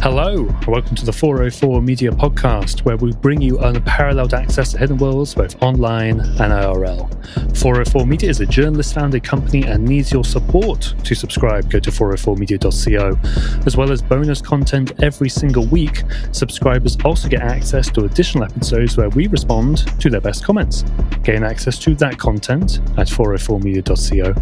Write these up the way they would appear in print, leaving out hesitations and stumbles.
Hello, and welcome to the 404 Media Podcast, where we bring you unparalleled access to hidden worlds, both online and IRL. 404 Media is a journalist-founded company and needs your support. To subscribe, go to 404media.co. As well as bonus content every single week, subscribers also get access to additional episodes where we respond to their best comments. Gain access to that content at 404media.co.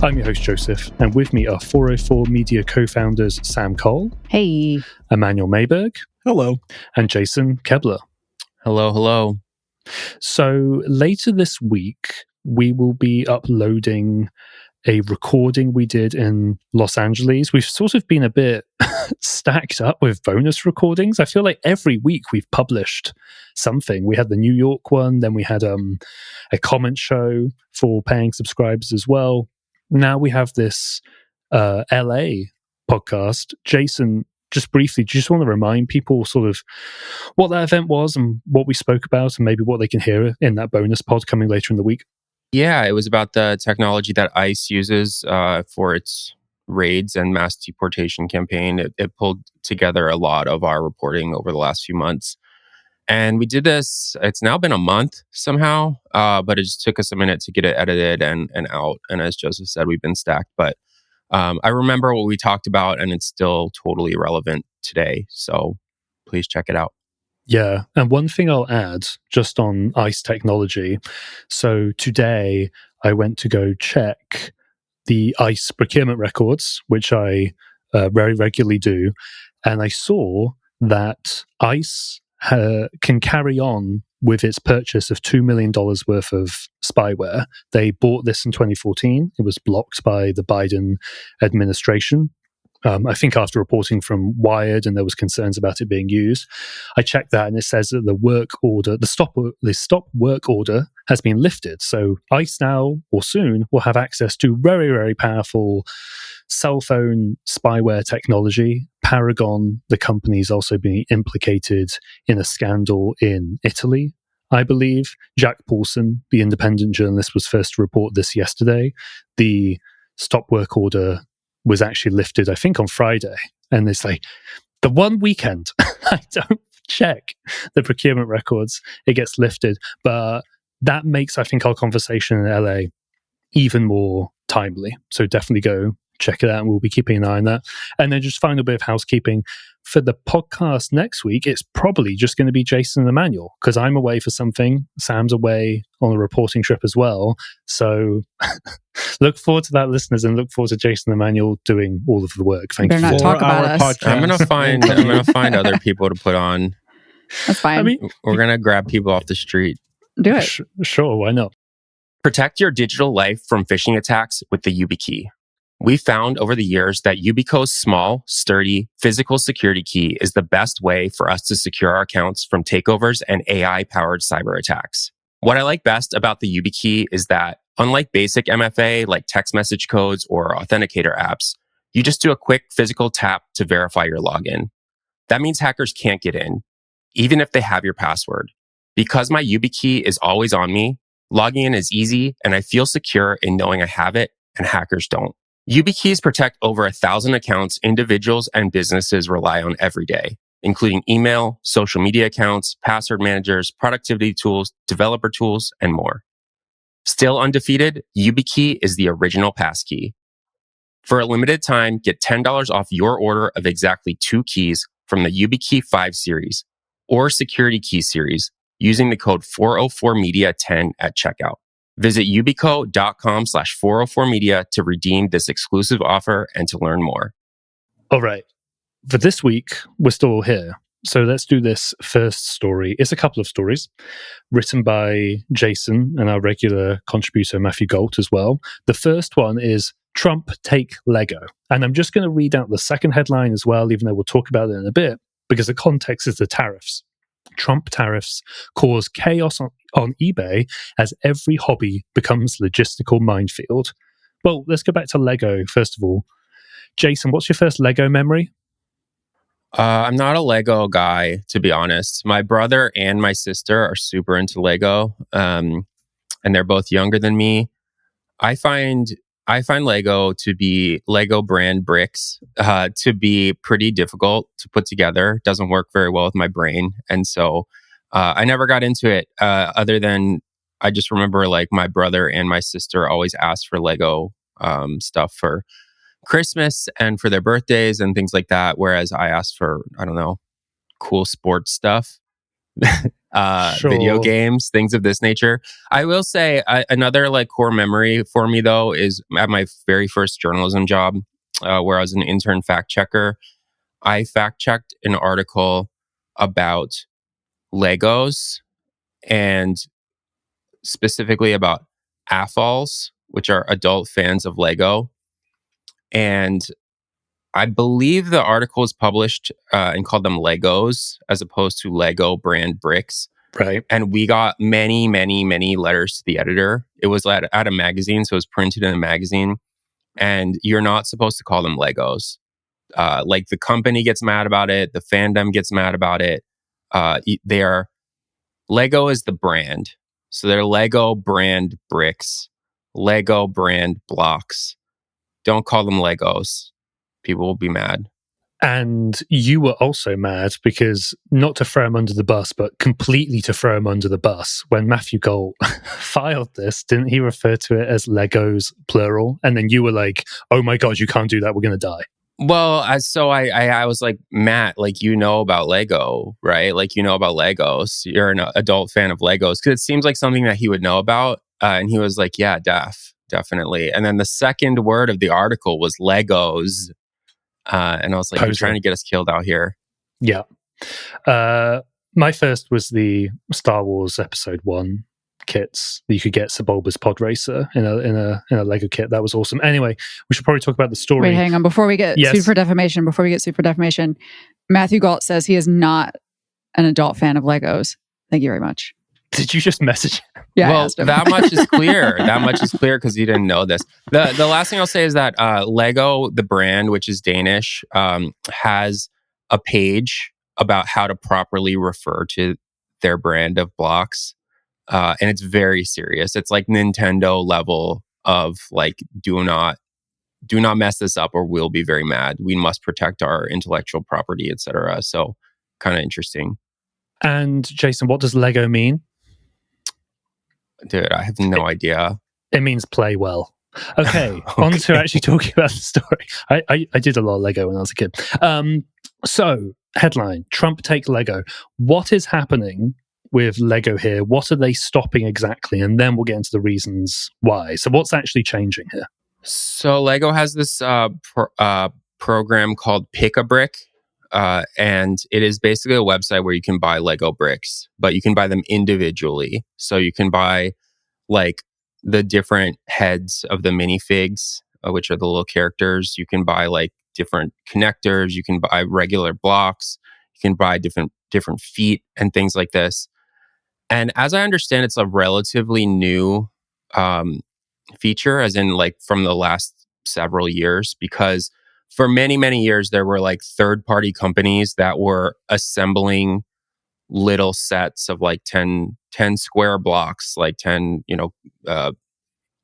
I'm your host, Joseph, and with me are 404 Media co-founders Sam Cole. Hey. Emmanuel Mayberg. Hello. And Jason Kebler. Hello, hello. So later this week, we will be uploading a recording we did in Los Angeles. We've sort of been a bit stacked up with bonus recordings. I feel like every week we've published something. We had the New York one, then we had a comment show for paying subscribers as well. Now we have this LA podcast. Jason, just briefly, do you just want to remind people sort of what that event was and what we spoke about and maybe what they can hear in that bonus pod coming later in the week? Yeah, it was about the technology that ICE uses for its raids and mass deportation campaign. It pulled together a lot of our reporting over the last few months. And we did this, it's now been a month somehow, but it just took us a minute to get it edited and out. And as Joseph said, we've been stacked, but I remember what we talked about, and it's still totally relevant today. So please check it out. Yeah. And one thing I'll add just on ICE technology. So today I went to go check the ICE procurement records, which I very regularly do. And I saw that ICE can carry on with its purchase of $2 million worth of spyware. They bought this in 2014. It was blocked by the Biden administration. I think after reporting from Wired, and there was concerns about it being used. I checked that, and it says that the work order, the stop work order, has been lifted. So ICE now, or soon, will have access to very, very powerful cell phone spyware technology. Paragon, the company, is also being implicated in a scandal in Italy, I believe. Jack Paulson, the independent journalist, was first to report this yesterday. The stop work order was actually lifted, I think, on Friday. And it's like, the one weekend I don't check the procurement records, it gets lifted. But that makes, I think, our conversation in LA even more timely. So definitely go check it out, and we'll be keeping an eye on that. And then just final bit of housekeeping. For the podcast next week, it's probably just going to be Jason and Emmanuel, because I'm away for something. Sam's away on a reporting trip as well. So look forward to that, listeners, and look forward to Jason and Emmanuel doing all of the work. Thank you. Better not talk about us. Podcast. I'm gonna find other people to put on. That's fine. I mean, We're gonna grab people off the street. Do it. Sure, why not? Protect your digital life from phishing attacks with the YubiKey. We found over the years that Yubico's small, sturdy, physical security key is the best way for us to secure our accounts from takeovers and AI-powered cyber attacks. What I like best about the YubiKey is that, unlike basic MFA like text message codes or authenticator apps, you just do a quick physical tap to verify your login. That means hackers can't get in, even if they have your password. Because my YubiKey is always on me, logging in is easy, and I feel secure in knowing I have it and hackers don't. YubiKeys protect over 1,000 accounts individuals and businesses rely on every day, including email, social media accounts, password managers, productivity tools, developer tools, and more. Still undefeated, YubiKey is the original passkey. For a limited time, get $10 off your order of exactly 2 keys from the YubiKey 5 series or Security Key series using the code 404media10 at checkout. Visit yubico.com/404media to redeem this exclusive offer and to learn more. All right. For this week, we're still here. So let's do this first story. It's a couple of stories written by Jason and our regular contributor, Matthew Galt, as well. The first one is Trump Take Lego. And I'm just going to read out the second headline as well, even though we'll talk about it in a bit, because the context is the tariffs. Trump tariffs cause chaos on eBay as every hobby becomes logistical minefield. Well, let's go back to Lego first of all. Jason, what's your first Lego memory? I'm not a Lego guy, to be honest. My brother and my sister are super into Lego, and they're both younger than me. I find I find Lego brand bricks to be pretty difficult to put together. Doesn't work very well with my brain. And so I never got into it other than I just remember like my brother and my sister always asked for Lego stuff for Christmas and for their birthdays and things like that. Whereas I asked for, I don't know, cool sports stuff. Video games, things of this nature. I will say another like core memory for me though is at my very first journalism job, where I was an intern fact checker. I fact checked an article about Legos and specifically about AFOLs, which are adult fans of Lego. And I believe the article was published and called them Legos as opposed to Lego brand bricks. Right. And we got many, many, many letters to the editor. It was at a magazine, so it was printed in a magazine. And you're not supposed to call them Legos. Like the company gets mad about it. The fandom gets mad about it. Lego is the brand. So they're Lego brand bricks, Lego brand blocks. Don't call them Legos. People will be mad. And you were also mad because, not to throw him under the bus, but completely to throw him under the bus, when Matthew Gold filed this, didn't he refer to it as Legos plural? And then you were like, oh my God, you can't do that. We're going to die. Well, I was like, Matt, like, you know about Lego, right? Like, you know about Legos. You're an adult fan of Legos. Because it seems like something that he would know about. And he was like, yeah, definitely. And then the second word of the article was Legos. And I was like, you're trying to get us killed out here. Yeah. My first was the Star Wars Episode 1 kits that you could get Sebulba's Pod Racer in a Lego kit. That was awesome. Anyway, we should probably talk about the story. Wait, hang on. Before we get sued for defamation, Matthew Galt says he is not an adult fan of Legos. Thank you very much. Did you just message him? Yeah, well, that much is clear. That much is clear because you didn't know this. The last thing I'll say is that Lego, the brand, which is Danish, has a page about how to properly refer to their brand of blocks. And it's very serious. It's like Nintendo level of like, do not mess this up or we'll be very mad. We must protect our intellectual property, etc. So kind of interesting. And Jason, what does Lego mean? Dude, I have no idea. It means play well. Okay, on to actually talking about the story. I did a lot of Lego when I was a kid. So, headline, Trump take Lego. What is happening with Lego here? What are they stopping exactly? And then we'll get into the reasons why. So what's actually changing here? So Lego has this program called Pick a Brick. And it is basically a website where you can buy Lego bricks, but you can buy them individually. So you can buy like the different heads of the minifigs, which are the little characters. You can buy like different connectors. You can buy regular blocks. You can buy different feet and things like this. And as I understand, it's a relatively new feature, as in like from the last several years, because for many, many years, there were like third-party companies that were assembling little sets of like 10 square blocks, like 10,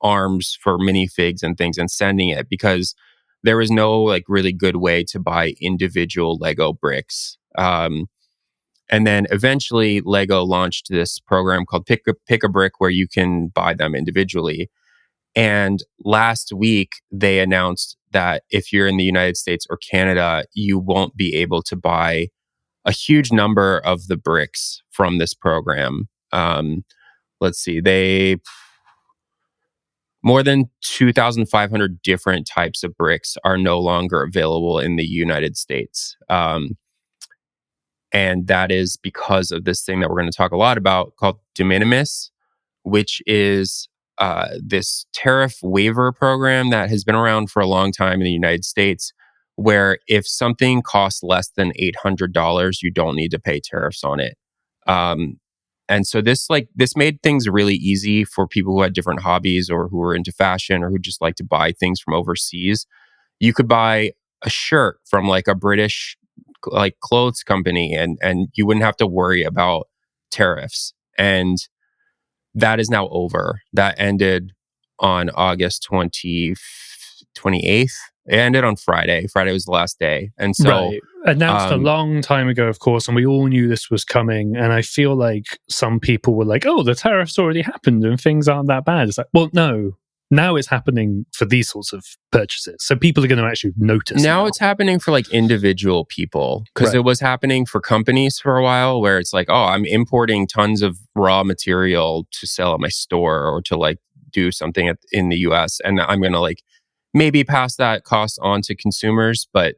arms for minifigs and things, and sending it because there was no like really good way to buy individual Lego bricks. And then eventually Lego launched this program called Pick a Brick where you can buy them individually. And last week, they announced that if you're in the United States or Canada, you won't be able to buy a huge number of the bricks from this program. Let's see, more than 2,500 different types of bricks are no longer available in the United States. And that is because of this thing that we're going to talk a lot about called de minimis, which is this tariff waiver program that has been around for a long time in the United States, where if something costs less than $800, you don't need to pay tariffs on it. And so this made things really easy for people who had different hobbies or who were into fashion or who just like to buy things from overseas. You could buy a shirt from like a British like clothes company and you wouldn't have to worry about tariffs. And that is now over. That ended on August 28th. It ended on Friday. Friday was the last day. And so right. Announced a long time ago, of course, and we all knew this was coming. And I feel like some people were like, oh, the tariffs already happened and things aren't that bad. It's like, well, no. Now it's happening for these sorts of purchases. So people are going to actually notice. Now it's happening for like individual people, because it was happening for companies for a while where it's like, oh, I'm importing tons of raw material to sell at my store or to like do something in the US. And I'm going to like maybe pass that cost on to consumers. But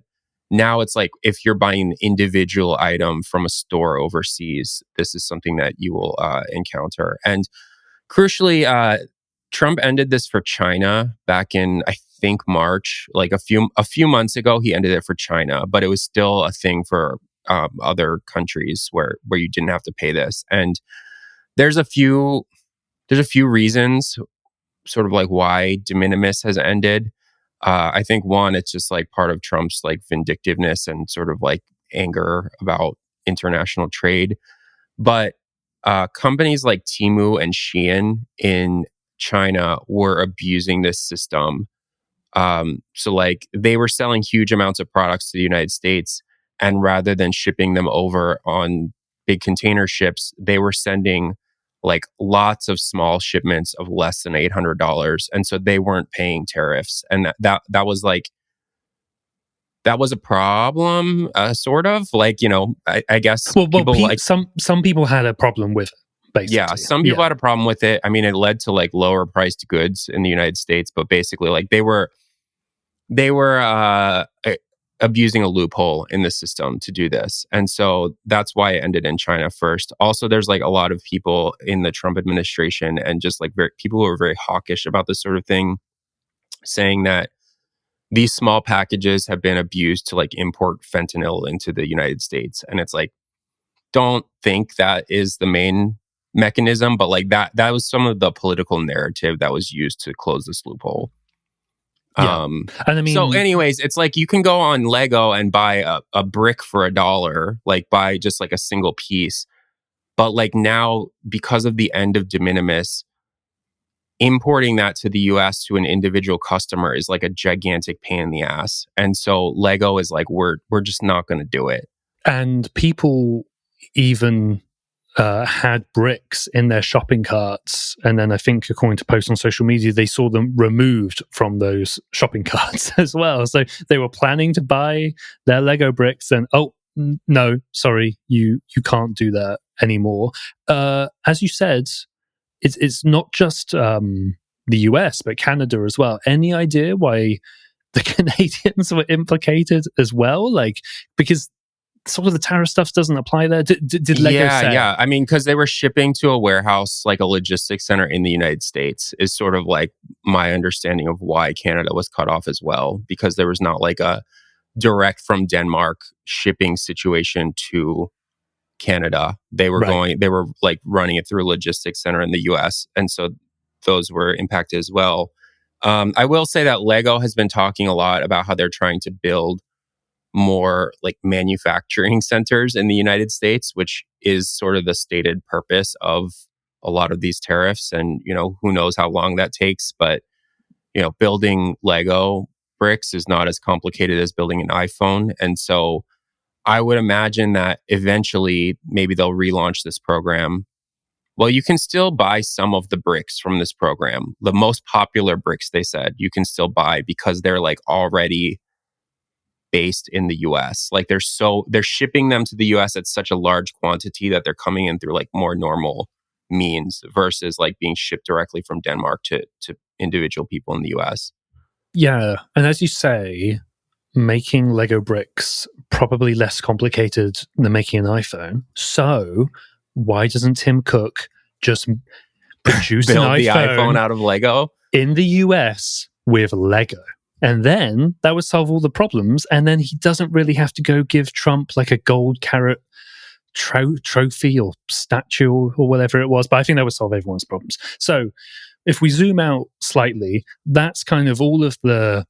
now it's like, if you're buying an individual item from a store overseas, this is something that you will encounter. And crucially, Trump ended this for China back in, I think, March. Like a few months ago, he ended it for China, but it was still a thing for other countries where you didn't have to pay this. And there's a few reasons, sort of like why de minimis has ended. I think one, it's just like part of Trump's like vindictiveness and sort of like anger about international trade. But companies like Temu and Shein in China were abusing this system. So like they were selling huge amounts of products to the United States, and rather than shipping them over on big container ships, they were sending like lots of small shipments of less than $800. And so they weren't paying tariffs. And that was like, that was a problem, sort of like, you know, I guess some people had a problem with it. Basically. Yeah, some people had a problem with it. I mean, it led to like lower priced goods in the United States, but basically, like they were abusing a loophole in the system to do this, and so that's why it ended in China first. Also, there's like a lot of people in the Trump administration and just like people who are very hawkish about this sort of thing, saying that these small packages have been abused to like import fentanyl into the United States, and it's like, don't think that is the main mechanism, but like that was some of the political narrative that was used to close this loophole. And I mean, so anyways, it's like you can go on Lego and buy a brick for $1, like buy just like a single piece. But like now, because of the end of de minimis, importing that to the US to an individual customer is like a gigantic pain in the ass. And so Lego is like, we're just not going to do it. And people even had bricks in their shopping carts, and then I think, according to posts on social media, they saw them removed from those shopping carts as well. So they were planning to buy their Lego bricks, and no, sorry, you can't do that anymore. As you said, it's not just the US, but Canada as well. Any idea why the Canadians were implicated as well? Like, because sort of the tariff stuff doesn't apply there. Did Lego say? Yeah. I mean, because they were shipping to a warehouse, like a logistics center in the United States, is sort of like my understanding of why Canada was cut off as well, because there was not like a direct from Denmark shipping situation to Canada. They were like running it through a logistics center in the US. And so those were impacted as well. I will say that Lego has been talking a lot about how they're trying to build more like manufacturing centers in the United States, which is sort of the stated purpose of a lot of these tariffs. And, you know, who knows how long that takes, but, you know, building Lego bricks is not as complicated as building an iPhone. And so I would imagine that eventually maybe they'll relaunch this program. Well, you can still buy some of the bricks from this program. The most popular bricks, they said, you can still buy because they're like already based in the US. Like they're shipping them to the US at such a large quantity that they're coming in through like more normal means versus like being shipped directly from Denmark to individual people in the US. Yeah. And as you say, making Lego bricks probably less complicated than making an iPhone. So why doesn't Tim Cook just produce build the iPhone out of Lego in the US with Lego? And then that would solve all the problems. And then he doesn't really have to go give Trump like a gold carrot trophy or statue or whatever it was. But I think that would solve everyone's problems. So if we zoom out slightly, that's kind of all of the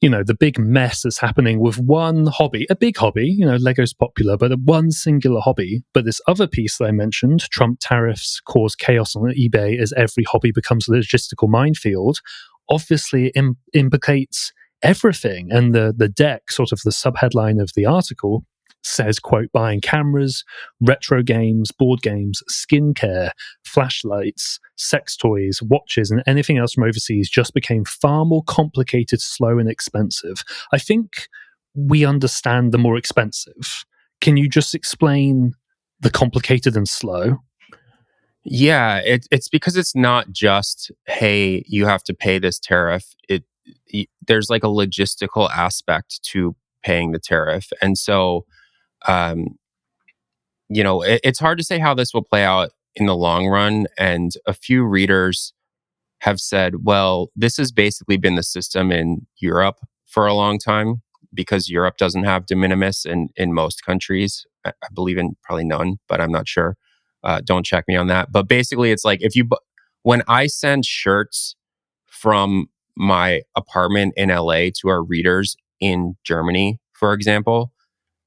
the big mess that's happening with one hobby, a big hobby, Lego's popular, but one singular hobby. But this other piece that I mentioned, Trump tariffs cause chaos on eBay as every hobby becomes a logistical minefield, obviously implicates everything. And the deck, sort of the subheadline of the article, says, quote, buying cameras, retro games, board games, skincare, flashlights, sex toys, watches, and anything else from overseas just became far more complicated, slow, and expensive. I think we understand the more expensive. Can you just explain the complicated and slow? Yeah, it's because it's not just, hey, you have to pay this tariff. There's like a logistical aspect to paying the tariff. And so it's hard to say how this will play out in the long run. And a few readers have said, well, this has basically been the system in Europe for a long time, because Europe doesn't have de minimis in most countries. I believe in probably none, but I'm not sure. Don't check me on that. But basically, it's like when I send shirts from my apartment in LA to our readers in Germany, for example,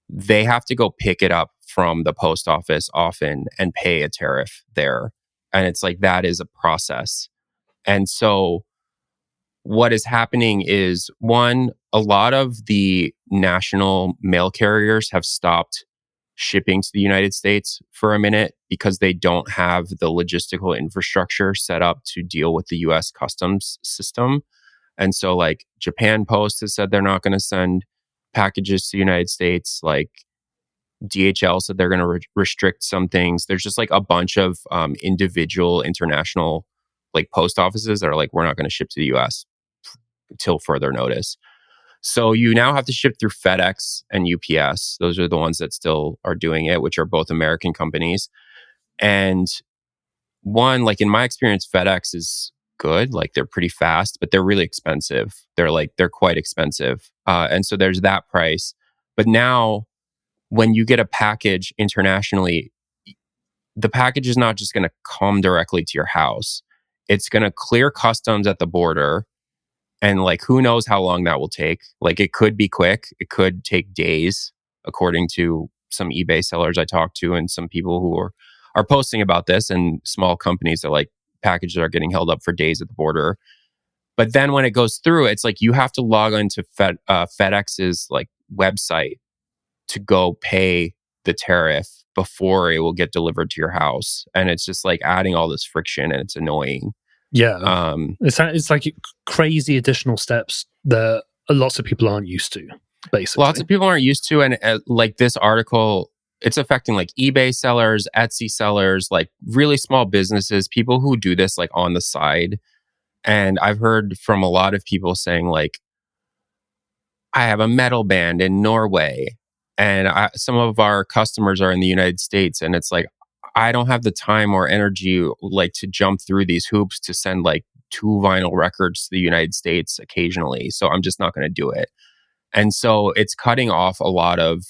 they have to go pick it up from the post office often and pay a tariff there. And it's like, that is a process. And so what is happening is, one, a lot of the national mail carriers have stopped shipping to the United States for a minute because they don't have the logistical infrastructure set up to deal with the US customs system. And so like Japan Post has said they're not going to send packages to the United States. Like DHL said they're going to restrict some things. There's just like a bunch of individual international like post offices that are like, we're not going to ship to the US till further notice. So you now have to ship through FedEx and UPS. Those are the ones that still are doing it, which are both American companies. And one, like in my experience, FedEx is good. Like they're pretty fast, but they're really expensive. They're quite expensive. And so there's that price. But now when you get a package internationally, the package is not just going to come directly to your house. It's going to clear customs at the border. And like, who knows how long that will take? Like, it could be quick. It could take days, according to some eBay sellers I talked to and some people who are posting about this, and small companies are like, packages are getting held up for days at the border. But then when it goes through, it's like you have to log into FedEx's like website to go pay the tariff before it will get delivered to your house. And it's just like adding all this friction, and it's annoying. Yeah. It's like crazy additional steps that lots of people aren't used to, basically. Lots of people aren't used to. And like this article, it's affecting like eBay sellers, Etsy sellers, like really small businesses, people who do this like on the side. And I've heard from a lot of people saying like, I have a metal band in Norway, and some of our customers are in the United States. And it's like, I don't have the time or energy like to jump through these hoops to send like 2 vinyl records to the United States occasionally. So I'm just not going to do it. And so it's cutting off a lot of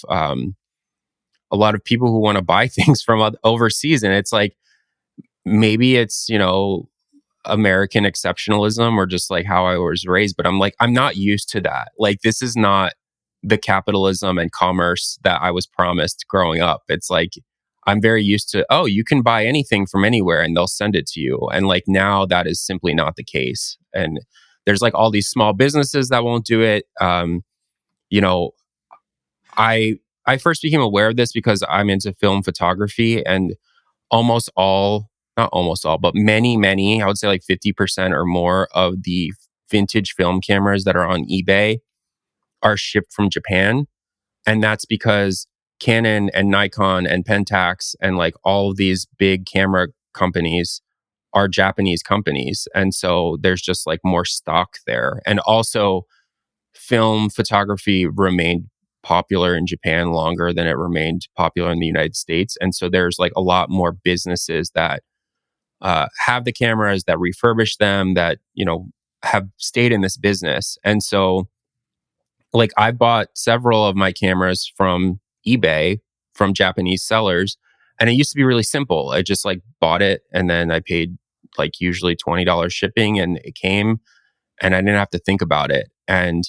people who want to buy things from overseas. And it's like, maybe it's, American exceptionalism or just like how I was raised. But I'm like, I'm not used to that. Like, this is not the capitalism and commerce that I was promised growing up. It's like, I'm very used to, oh, you can buy anything from anywhere and they'll send it to you. And like now that is simply not the case. And there's like all these small businesses that won't do it. I first became aware of this because I'm into film photography, and not almost all, but many, I would say like 50% or more of the vintage film cameras that are on eBay are shipped from Japan. And that's because Canon and Nikon and Pentax and like all of these big camera companies are Japanese companies. And so there's just like more stock there. And also film photography remained popular in Japan longer than it remained popular in the United States. And so there's like a lot more businesses that have the cameras, that refurbish them, that, have stayed in this business. And so like I bought several of my cameras from eBay from Japanese sellers, and it used to be really simple. I just like bought it, and then I paid like usually $20 shipping, and it came, and I didn't have to think about it. And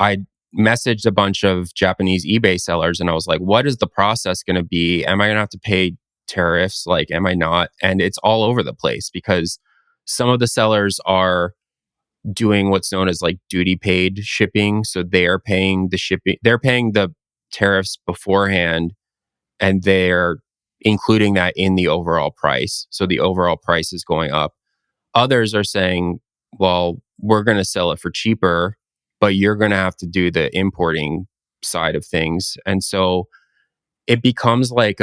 I messaged a bunch of Japanese eBay sellers and I was like, what is the process going to be? Am I going to have to pay tariffs? Like, am I not? And it's all over the place because some of the sellers are doing what's known as like duty paid shipping. So they are paying the shipping, they're paying the tariffs beforehand and they're including that in the overall price. So the overall price is going up. Others are saying, well, we're going to sell it for cheaper, but you're going to have to do the importing side of things. And so it becomes like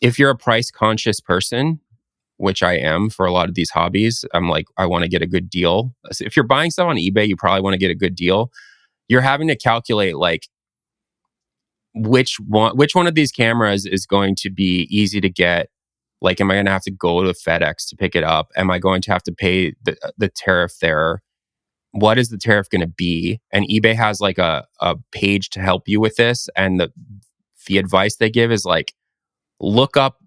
if you're a price conscious person, which I am for a lot of these hobbies, I'm like, I want to get a good deal. So if you're buying stuff on eBay, you probably want to get a good deal. You're having to calculate like which one of these cameras is going to be easy to get. Like, am I going to have to go to FedEx to pick it up? Am I going to have to pay the tariff there? What is the tariff going to be? And eBay has like a page to help you with this. And the advice they give is like, look up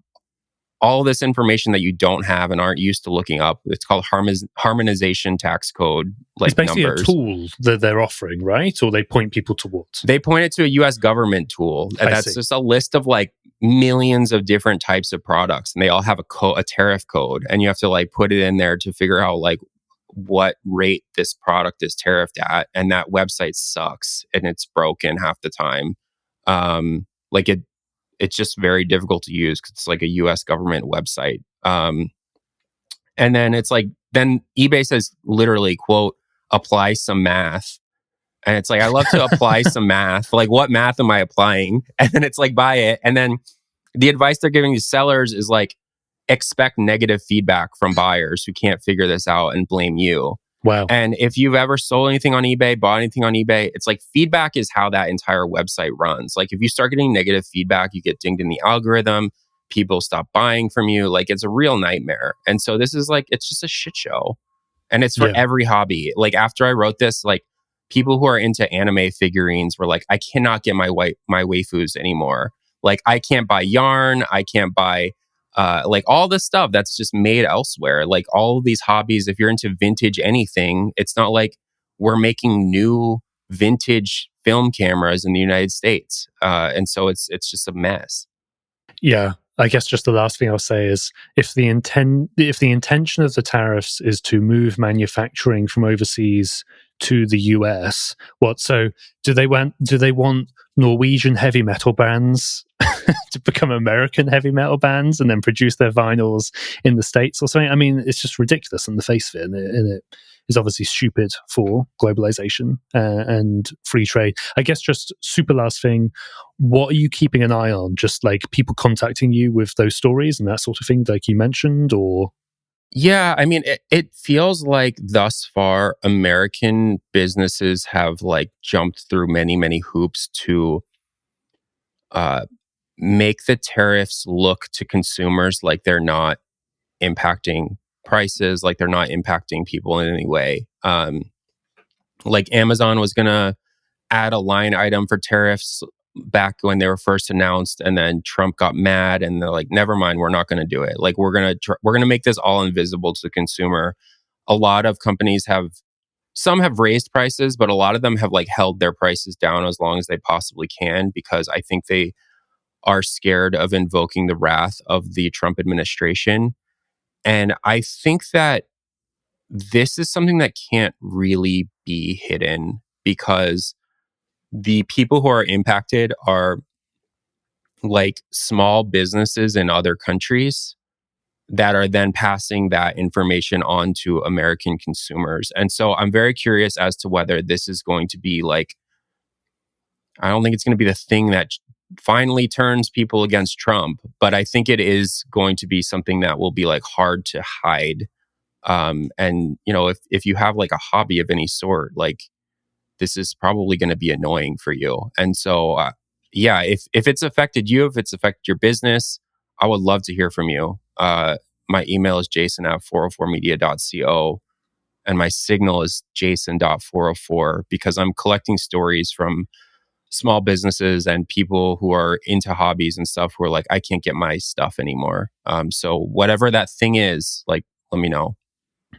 all this information that you don't have and aren't used to looking up. It's called harmonization tax code. Like, it's basically numbers. A tool that they're offering, right? Or they point people towards? They point it to a US government tool. And that's just a list of like millions of different types of products. And they all have a tariff code. And you have to like put it in there to figure out like what rate this product is tariffed at. And that website sucks and it's broken half the time. It's just very difficult to use because it's like a US government website. And then it's like, then eBay says literally, quote, apply some math. And it's like, I love to apply some math. Like, what math am I applying? And then it's like, buy it. And then the advice they're giving to sellers is like, expect negative feedback from buyers who can't figure this out and blame you. Wow. And if you've ever sold anything on eBay, bought anything on eBay, it's like feedback is how that entire website runs. Like if you start getting negative feedback, you get dinged in the algorithm, people stop buying from you. Like it's a real nightmare. And so this is like, it's just a shit show. And it's for every hobby. Like after I wrote this, like people who are into anime figurines were like, I cannot get my waifus anymore. Like I can't buy yarn. I can't buy like all this stuff that's just made elsewhere. Like all of these hobbies, if you're into vintage anything, it's not like we're making new vintage film cameras in the United States. And so it's just a mess. Yeah. I guess just the last thing I'll say is if the intention of the tariffs is to move manufacturing from overseas to the US, do they want Norwegian heavy metal bands to become American heavy metal bands and then produce their vinyls in the States or something? I mean, it's just ridiculous on the face of it, and it is obviously stupid for globalization and free trade. I guess just super last thing, what are you keeping an eye on? Just like people contacting you with those stories and that sort of thing, like you mentioned, or? Yeah, I mean, it feels like thus far, American businesses have like jumped through many, many hoops to make the tariffs look to consumers like they're not impacting prices, like they're not impacting people in any way. Like Amazon was going to add a line item for tariffs back when they were first announced, and then Trump got mad and they're like, never mind, we're not going to do it. Like we're going to make this all invisible to the consumer. A lot of companies some have raised prices, but a lot of them have like held their prices down as long as they possibly can, because I think they are scared of invoking the wrath of the Trump administration. And I think that this is something that can't really be hidden, because the people who are impacted are like small businesses in other countries that are then passing that information on to American consumers. And so I'm very curious as to whether this is going to be like, I don't think it's going to be the thing that finally turns people against Trump, but I think it is going to be something that will be like hard to hide. And you know, if you have like a hobby of any sort, like this is probably going to be annoying for you. And so, yeah, if it's affected you, if it's affected your business, I would love to hear from you. My email is jason@404media.co, and my signal is jason.404, because I'm collecting stories from small businesses and people who are into hobbies and stuff who are like, I can't get my stuff anymore. So whatever that thing is, like, let me know.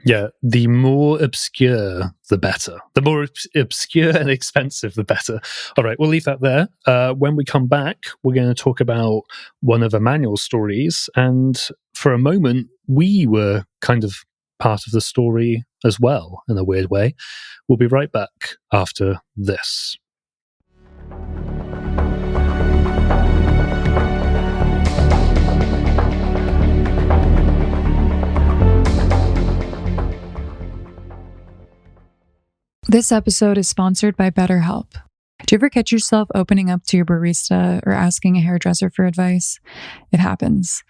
Yeah, the more obscure, the better. The more obscure and expensive, the better. All right, we'll leave that there. When we come back, we're going to talk about one of Emmanuel's stories. And for a moment, we were kind of part of the story as well, in a weird way. We'll be right back after this. This episode is sponsored by BetterHelp. Do you ever catch yourself opening up to your barista or asking a hairdresser for advice? It happens.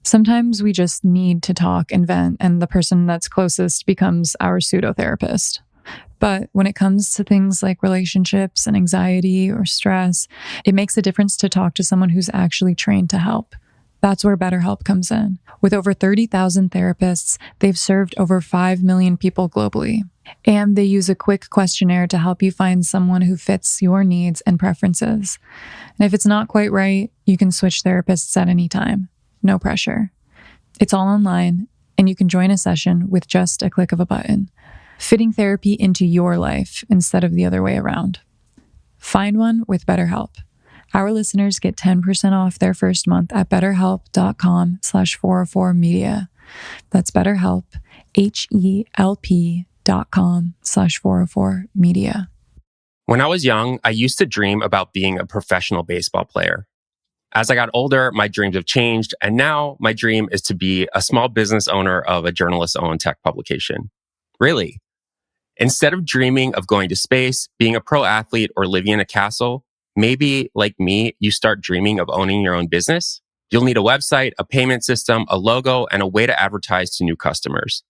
Sometimes we just need to talk and vent, and the person that's closest becomes our pseudo-therapist. But when it comes to things like relationships and anxiety or stress, it makes a difference to talk to someone who's actually trained to help. That's where BetterHelp comes in. With over 30,000 therapists, they've served over 5 million people globally. And they use a quick questionnaire to help you find someone who fits your needs and preferences. And if it's not quite right, you can switch therapists at any time. No pressure. It's all online, and you can join a session with just a click of a button, fitting therapy into your life instead of the other way around. Find one with BetterHelp. Our listeners get 10% off their first month at betterhelp.com/404media. That's BetterHelp, HELP.com/404media. When I was young, I used to dream about being a professional baseball player. As I got older, my dreams have changed, and now my dream is to be a small business owner of a journalist-owned tech publication. Really. Instead of dreaming of going to space, being a pro athlete, or living in a castle, maybe, like me, you start dreaming of owning your own business. You'll need a website, a payment system, a logo, and a way to advertise to new customers.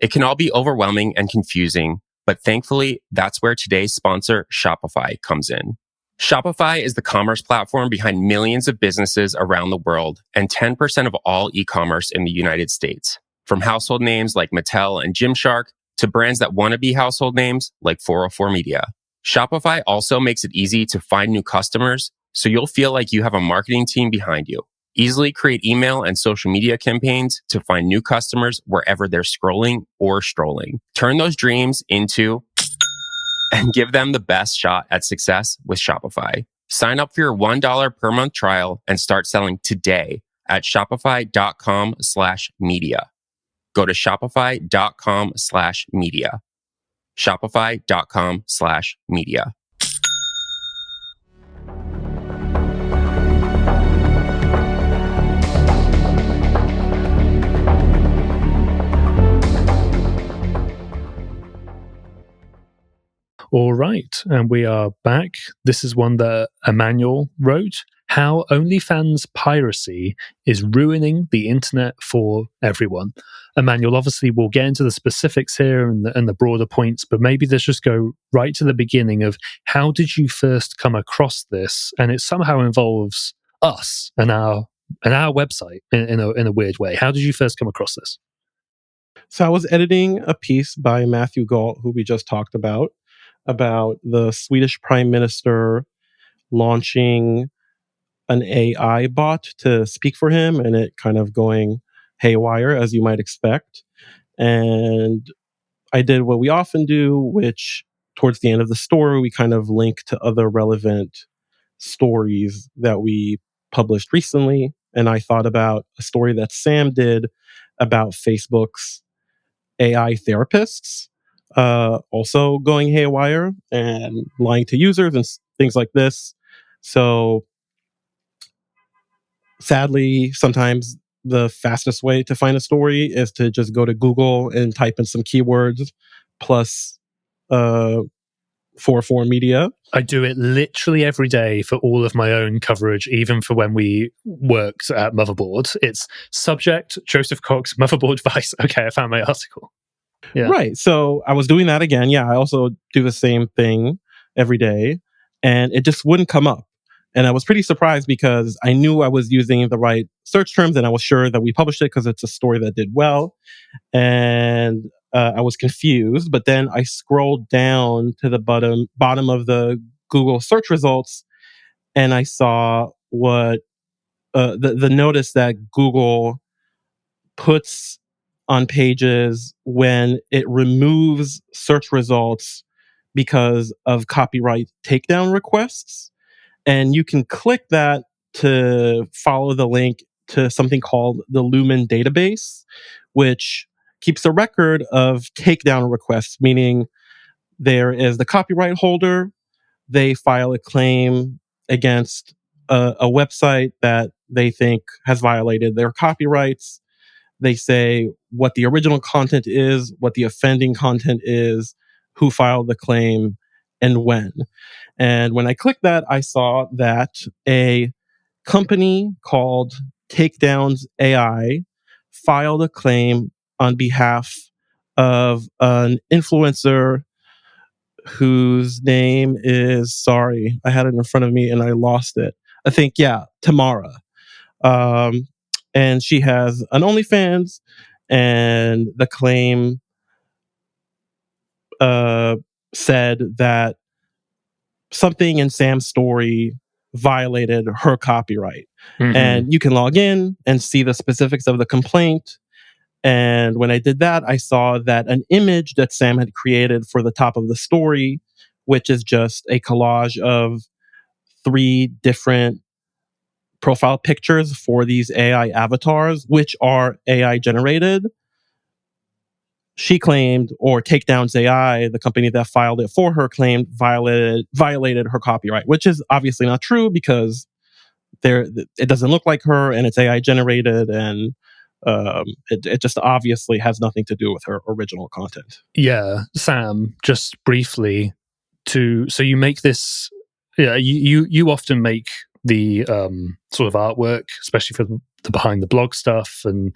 It can all be overwhelming and confusing, but thankfully, that's where today's sponsor, Shopify, comes in. Shopify is the commerce platform behind millions of businesses around the world and 10% of all e-commerce in the United States. From household names like Mattel and Gymshark to brands that want to be household names like 404 Media. Shopify also makes it easy to find new customers, so you'll feel like you have a marketing team behind you. Easily create email and social media campaigns to find new customers wherever they're scrolling or strolling. Turn those dreams into and give them the best shot at success with Shopify. Sign up for your $1 per month trial and start selling today at shopify.com/media. Go to shopify.com/media. Shopify.com/media. All right, and we are back. This is one that Emmanuel wrote. How OnlyFans piracy is ruining the internet for everyone. Emmanuel, obviously, we'll get into the specifics here and the broader points, but maybe let's just go right to the beginning of how did you first come across this? And it somehow involves us and our website in a weird way. How did you first come across this? So I was editing a piece by Matthew Gault, who we just talked about the Swedish Prime Minister launching an AI bot to speak for him and it kind of going haywire, as you might expect. And I did what we often do, which towards the end of the story, we kind of link to other relevant stories that we published recently. And I thought about a story that Sam did about Facebook's AI therapists also going haywire and lying to users and things like this. So sadly, sometimes the fastest way to find a story is to just go to Google and type in some keywords plus 404 Media. I do it literally every day for all of my own coverage, even for when we worked at Motherboard. It's subject, Joseph Cox, Motherboard Vice. Okay, I found my article. Yeah. Right. So I was doing that again. Yeah, I also do the same thing every day, and it just wouldn't come up. And I was pretty surprised because I knew I was using the right search terms and I was sure that we published it because it's a story that did well. And I was confused, but then I scrolled down to the bottom of the Google search results and I saw what the notice that Google puts on pages when it removes search results because of copyright takedown requests. And you can click that to follow the link to something called the Lumen database, which keeps a record of takedown requests, meaning there is the copyright holder, they file a claim against a website that they think has violated their copyrights. They say what the original content is, what the offending content is, who filed the claim, and when. And when I clicked that, I saw that a company called Takedowns AI filed a claim on behalf of an influencer whose name is, sorry, I had it in front of me and I lost it. I think, yeah, Tamara. And she has an OnlyFans, and the claim said that something in Sam's story violated her copyright. Mhm. And you can log in and see the specifics of the complaint. And when I did that, I saw that an image that Sam had created for the top of the story, which is just a collage of 3 different profile pictures for these AI avatars, which are AI generated. She claimed, or Takedowns AI, the company that filed it for her, claimed violated her copyright, which is obviously not true because it doesn't look like her and it's AI generated, and it just obviously has nothing to do with her original content. Yeah, Sam, just briefly, so you make this. Yeah, you often make the sort of artwork, especially for the behind the blog stuff and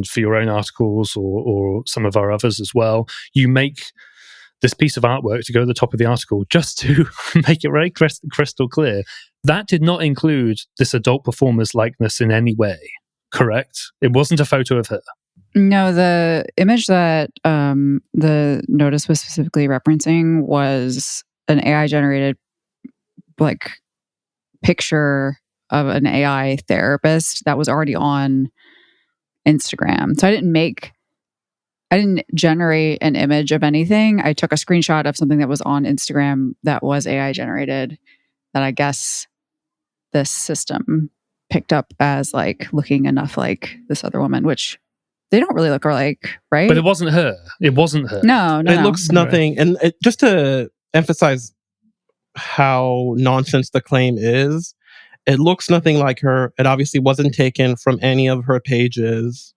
for your own articles or some of our others as well. You make this piece of artwork to go at the top of the article just to make it very crystal clear. That did not include this adult performer's likeness in any way, correct? It wasn't a photo of her. No, the image that the notice was specifically referencing was an AI generated like picture of an AI therapist that was already on Instagram. So I didn't generate an image of anything. I took a screenshot of something that was on Instagram that was AI generated that I guess this system picked up as like looking enough like this other woman, which they don't really look alike, right? But it wasn't her. It wasn't her. No. It looks nothing. And just to emphasize how nonsense the claim is, it looks nothing like her. It obviously wasn't taken from any of her pages.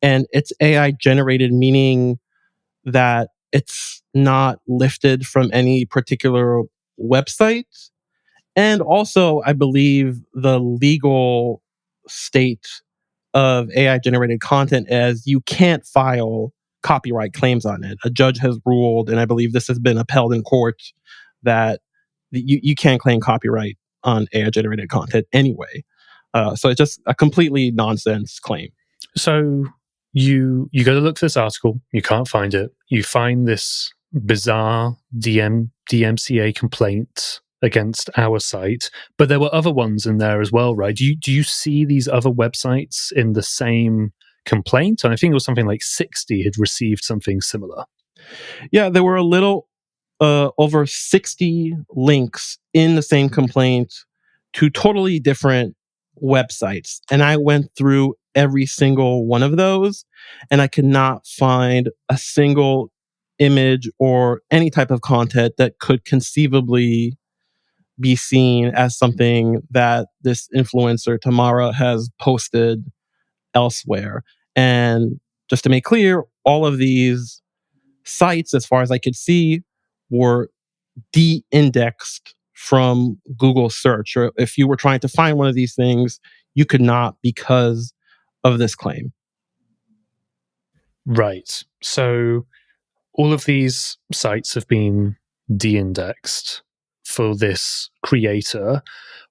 And it's AI generated, meaning that it's not lifted from any particular website. And also, I believe the legal state of AI generated content as you can't file copyright claims on it. A judge has ruled, and I believe this has been upheld in court, that you can't claim copyright on AI generated content anyway. So it's just a completely nonsense claim. So you go to look for this article, you can't find it. You find this bizarre DMCA complaint against our site, but there were other ones in there as well, right? Do you see these other websites in the same complaint? And I think it was something like 60 had received something similar. Yeah, there were a little over 60 links in the same complaint to totally different websites. And I went through every single one of those, and I could not find a single image or any type of content that could conceivably be seen as something that this influencer Tamara has posted elsewhere. And just to make clear, all of these sites, as far as I could see, were de-indexed from Google search. Or if you were trying to find one of these things, you could not because of this claim. Right. So all of these sites have been de-indexed for this creator.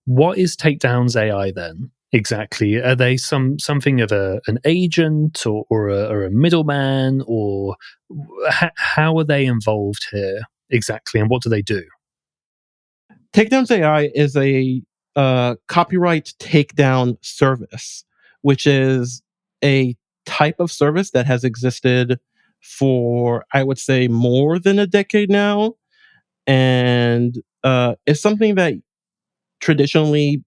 What is Takedowns AI then? Exactly. Are they something of an agent or a middleman, or how are they involved here exactly, and what do they do? Takedowns AI is a copyright takedown service, which is a type of service that has existed for, I would say, more than a decade now. And it's something that traditionally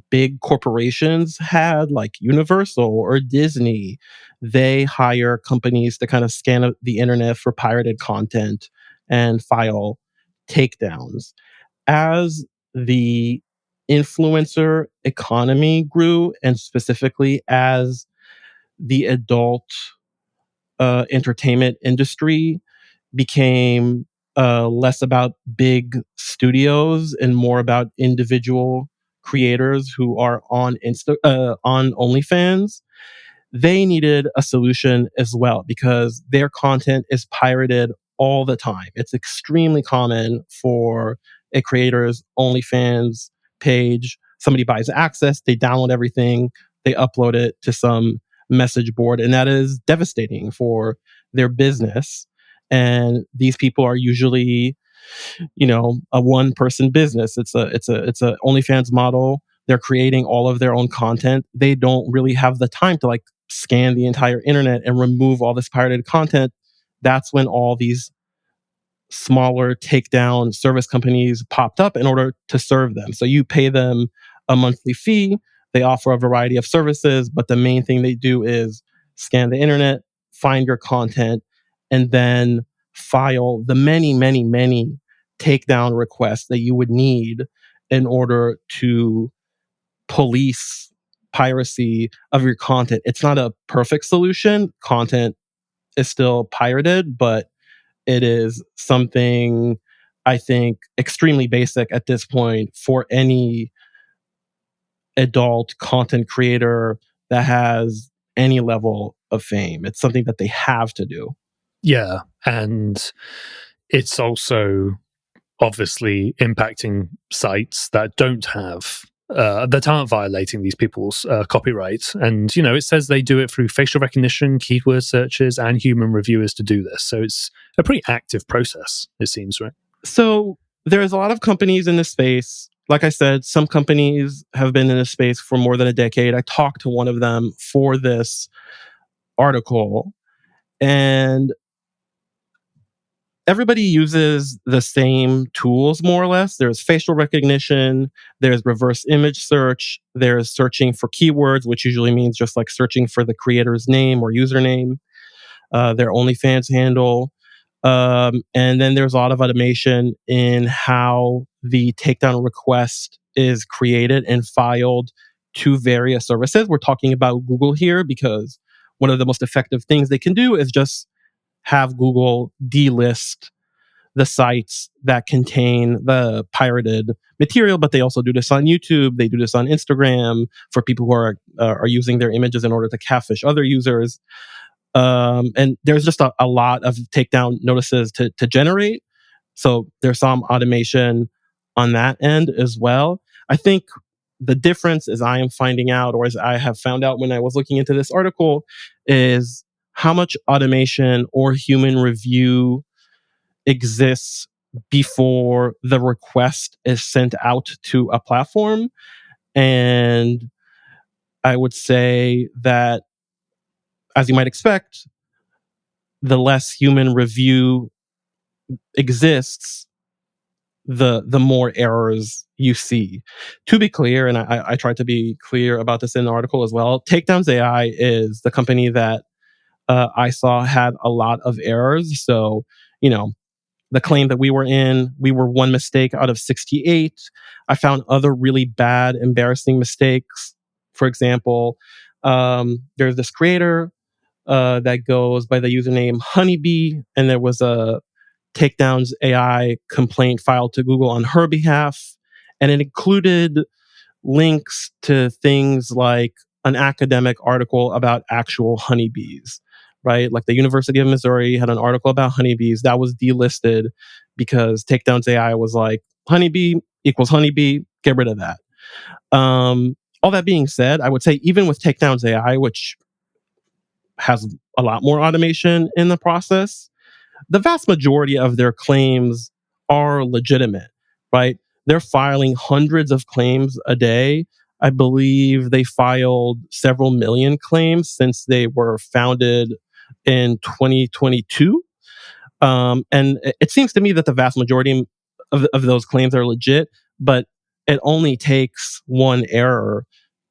big corporations had, like Universal or Disney. They hire companies to kind of scan the internet for pirated content and file takedowns. As the influencer economy grew, and specifically as the adult entertainment industry became less about big studios and more about individual creators who are on OnlyFans, they needed a solution as well because their content is pirated all the time. It's extremely common for a creator's OnlyFans page. Somebody buys access, they download everything, they upload it to some message board, and that is devastating for their business. And these people are usually, a one person business. It's a OnlyFans model. They're creating all of their own content. They don't really have the time to like scan the entire internet and remove all this pirated content. That's when all these smaller takedown service companies popped up in order to serve them. So you pay them a monthly fee. They offer a variety of services, but the main thing they do is scan the internet, find your content, and then file the many, many, many takedown requests that you would need in order to police piracy of your content. It's not a perfect solution. Content is still pirated, but it is something I think extremely basic at this point for any adult content creator that has any level of fame. It's something that they have to do. Yeah. And it's also obviously impacting sites that don't have that aren't violating these people's copyright. And, it says they do it through facial recognition, keyword searches, and human reviewers to do this. So it's a pretty active process, it seems, right? So there's a lot of companies in this space. Like I said, some companies have been in this space for more than a decade. I talked to one of them for this article, and everybody uses the same tools more or less. There's facial recognition, there's reverse image search, there's searching for keywords, which usually means just like searching for the creator's name or username, their OnlyFans handle. And then there's a lot of automation in how the takedown request is created and filed to various services. We're talking about Google here because one of the most effective things they can do is just have Google delist the sites that contain the pirated material, but they also do this on YouTube. They do this on Instagram for people who are using their images in order to catfish other users. And there's just a lot of takedown notices to generate. So there's some automation on that end as well. I think the difference, as I am finding out, or as I have found out when I was looking into this article, is how much automation or human review exists before the request is sent out to a platform. And I would say that, as you might expect, the less human review exists, the more errors you see. To be clear, and I tried to be clear about this in the article as well, Takedowns AI is the company that I saw had a lot of errors. So, the claim that we were one mistake out of 68. I found other really bad, embarrassing mistakes. For example, there's this creator that goes by the username Honeybee, and there was a Takedowns AI complaint filed to Google on her behalf, and it included links to things like an academic article about actual honeybees, right? Like the University of Missouri had an article about honeybees that was delisted because Takedowns AI was like, honeybee equals honeybee, get rid of that. All that being said, I would say even with Takedowns AI, which has a lot more automation in the process, the vast majority of their claims are legitimate, right? They're filing hundreds of claims a day. I believe they filed several million claims since they were founded in 2022. And it seems to me that the vast majority of those claims are legit, but it only takes one error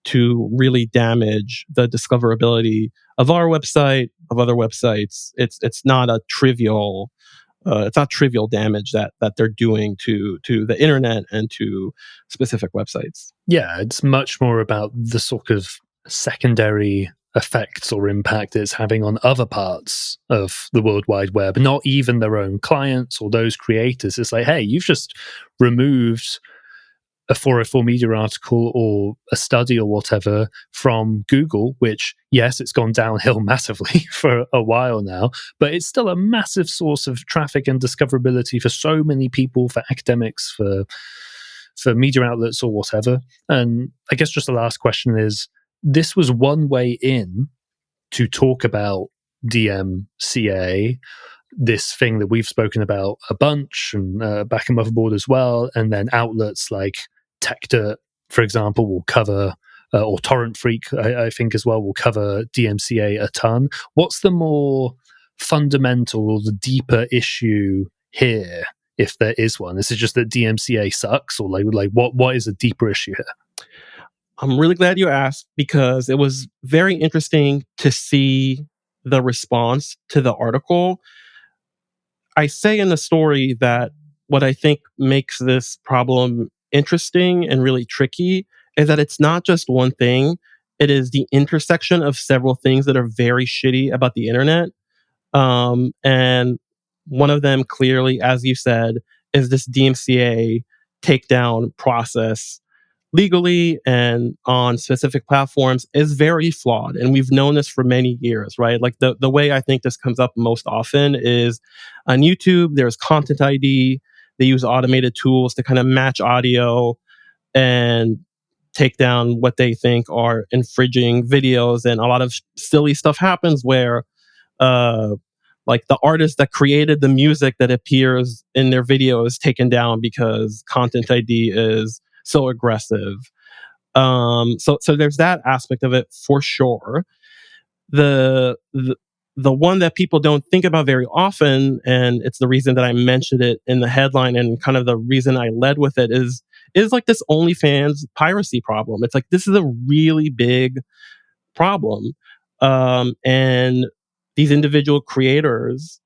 to really damage the discoverability of our website, of other websites. It's not a trivial it's not trivial damage that they're doing to the internet and to specific websites. Yeah, it's much more about the sort of secondary effects or impact it's having on other parts of the World Wide Web, not even their own clients or those creators. It's like, hey, you've just removed a 404 Media article or a study or whatever from Google, which, yes, it's gone downhill massively for a while now, but it's still a massive source of traffic and discoverability for so many people, for academics, for media outlets or whatever. And I guess just the last question is, this was one way in to talk about DMCA, this thing that we've spoken about a bunch, and Back and Motherboard as well, and then outlets like TechDirt, for example, will cover, or Torrent Freak, I think as well, will cover DMCA a ton. What's the more fundamental or the deeper issue here, if there is one? Is it just that DMCA sucks, or like what is a deeper issue here? I'm really glad you asked, because it was very interesting to see the response to the article. I say in the story that what I think makes this problem interesting and really tricky is that it's not just one thing. It is the intersection of several things that are very shitty about the internet. And one of them, clearly, as you said, is this DMCA takedown process legally and on specific platforms is very flawed. And we've known this for many years, right? Like the way I think this comes up most often is on YouTube, there's Content ID. They use automated tools to kind of match audio and take down what they think are infringing videos. And a lot of silly stuff happens where, like the artist that created the music that appears in their video is taken down because Content ID is so aggressive. So there's that aspect of it for sure. The one that people don't think about very often, and it's the reason that I mentioned it in the headline and kind of the reason I led with it, is like this OnlyFans piracy problem. It's like, this is a really big problem. And these individual creators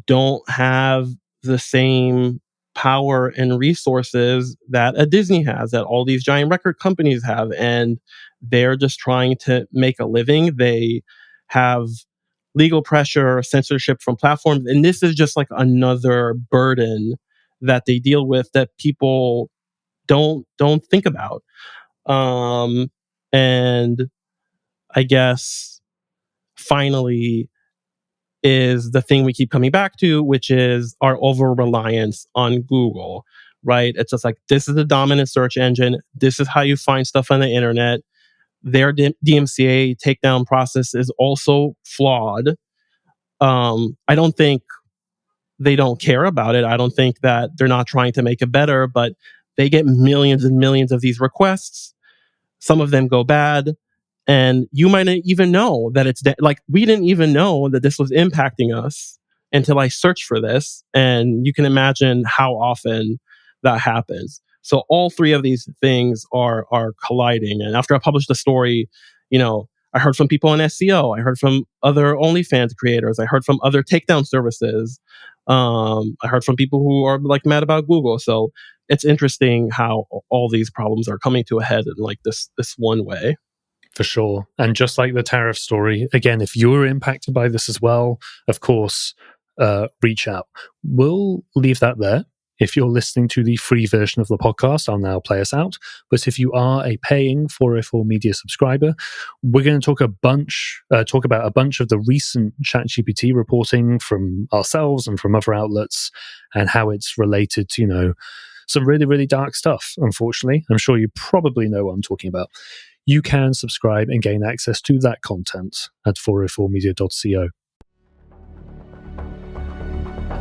don't have the same power and resources that a Disney has, that all these giant record companies have, and they're just trying to make a living. They have legal pressure, censorship from platforms, and this is just like another burden that they deal with that people don't think about. And I guess finally is the thing we keep coming back to, which is our over-reliance on Google, right? It's just like, this is the dominant search engine. This is how you find stuff on the internet. Their DMCA takedown process is also flawed. I don't think they don't care about it. I don't think that they're not trying to make it better, but they get millions and millions of these requests. Some of them go bad. And you might not even know that it's like, we didn't even know that this was impacting us until I searched for this. And you can imagine how often that happens. So all three of these things are colliding. And after I published the story, I heard from people in SEO. I heard from other OnlyFans creators. I heard from other takedown services. I heard from people who are like mad about Google. So it's interesting how all these problems are coming to a head in like this one way. For sure. And just like the tariff story, again, if you're impacted by this as well, of course, reach out. We'll leave that there. If you're listening to the free version of the podcast, I'll now play us out. But if you are a paying 404 Media subscriber, we're going to talk about a bunch of the recent ChatGPT reporting from ourselves and from other outlets, and how it's related to, some really, really dark stuff, unfortunately. I'm sure you probably know what I'm talking about. You can subscribe and gain access to that content at 404media.co.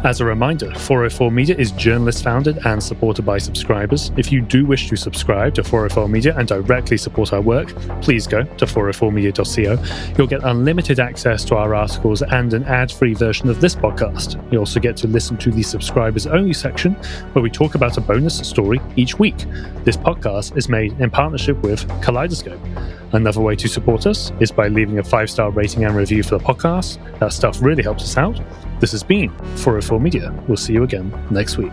As a reminder, 404 Media is journalist-founded and supported by subscribers. If you do wish to subscribe to 404 Media and directly support our work, please go to 404media.co. You'll get unlimited access to our articles and an ad-free version of this podcast. You also get to listen to the subscribers-only section, where we talk about a bonus story each week. This podcast is made in partnership with Kaleidoscope. Another way to support us is by leaving a 5-star rating and review for the podcast. That stuff really helps us out. This has been 404 Media. We'll see you again next week.